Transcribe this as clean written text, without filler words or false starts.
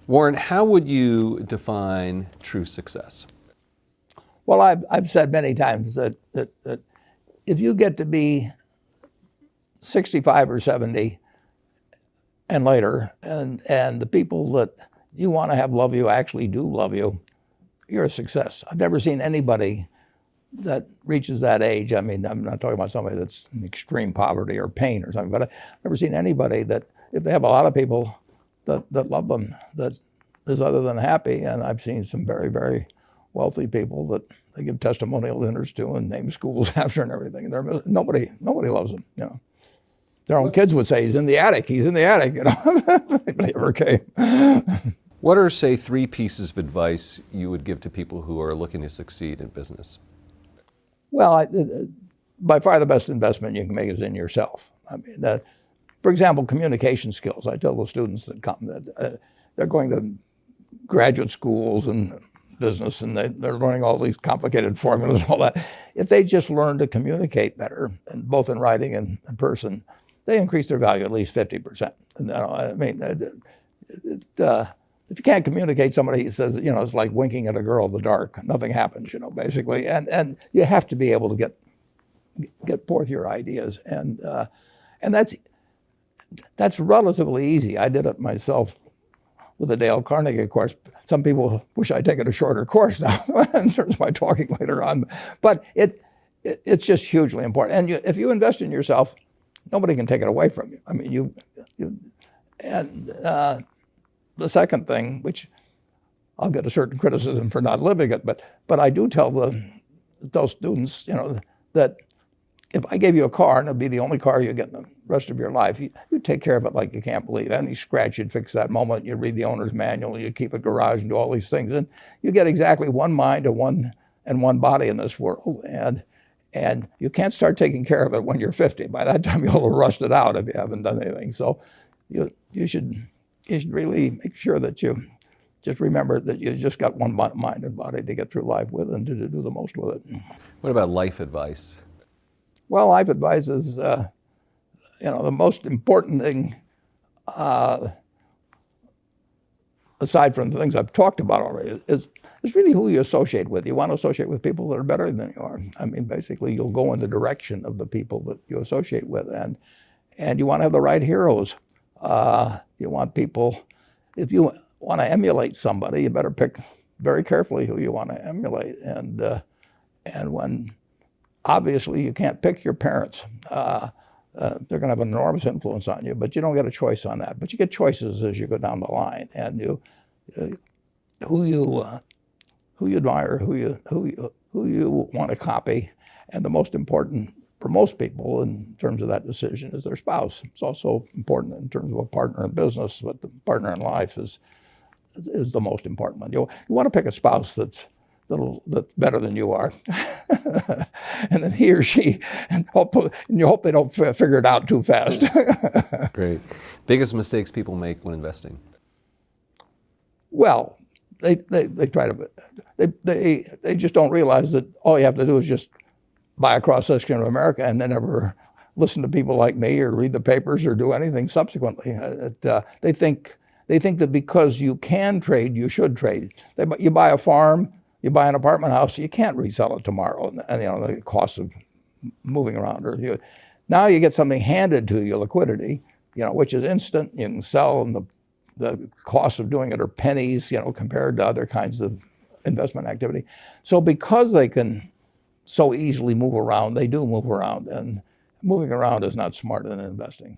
Warren, how would you define true success? Well, I've said many times that if you get to be 65 or 70 and later, and the people that you want to have love you actually do love you, you're a success. I've never seen anybody that reaches that age. I mean, I'm not talking about somebody that's in extreme poverty or pain or something, but I've never seen anybody that, if they have a lot of people that love them, that is other than happy. And I've seen some very, very wealthy people that they give testimonial dinners to and name schools after and everything. And nobody loves them, you know. Their own kids would say, he's in the attic, you know. Nobody ever came. What are, say, 3 pieces of advice you would give to people who are looking to succeed in business? Well, by far the best investment you can make is in yourself. I mean, for example, communication skills. I tell the students that come that they're going to graduate schools and business, and they're learning all these complicated formulas and all that. If they just learn to communicate better, and both in writing and in person, they increase their value at least 50%. And, I mean, if you can't communicate, somebody says, you know, it's like winking at a girl in the dark. Nothing happens, you know, basically. And you have to be able to get forth your ideas, and that's relatively easy. I did it myself with the Dale Carnegie course. Some people wish I'd taken a shorter course now in terms of my talking later on, but it's just hugely important. And if you invest in yourself, nobody can take it away from you. I mean, the second thing, which I'll get a certain criticism for not living it, but I do tell those students, you know, that if I gave you a car and it'd be the only car you get in the rest of your life, you'd take care of it like you can't believe. Any scratch, you'd fix that moment. You'd read the owner's manual. You'd keep a garage and do all these things. And you get exactly one mind and one body in this world. And you can't start taking care of it when you're 50. By that time, you'll have rusted out if you haven't done anything. So you should really make sure that you just remember that you just got one mind and body to get through life with and to do the most with it. What about life advice? Well, life advice is, you know, the most important thing, aside from the things I've talked about already, is really who you associate with. You want to associate with people that are better than you are. I mean, basically, you'll go in the direction of the people that you associate with, and you want to have the right heroes. You want people, if you want to emulate somebody, you better pick very carefully who you want to emulate. And when obviously you can't pick your parents. They're going to have an enormous influence on you, but you don't get a choice on that. But you get choices as you go down the line, and who you admire, who you want to copy, and the most important for most people in terms of that decision is their spouse. It's also important in terms of a partner in business, but the partner in life is the most important one. You want to pick a spouse that's better than you are, and then he or she, and you hope they don't figure it out too fast. Great. Biggest mistakes people make when investing? Well, they try to, they just don't realize that all you have to do is just buy a cross-section of America and then never listen to people like me or read the papers or do anything subsequently. They think that because you can trade, you should trade. You buy a farm, you buy an apartment house, you can't resell it tomorrow, and you know the cost of moving around. Now you get something handed to you, liquidity, you know, which is instant. You can sell, and the cost of doing it are pennies, you know, compared to other kinds of investment activity. So because they can so easily move around, they do move around, and moving around is not smarter than investing.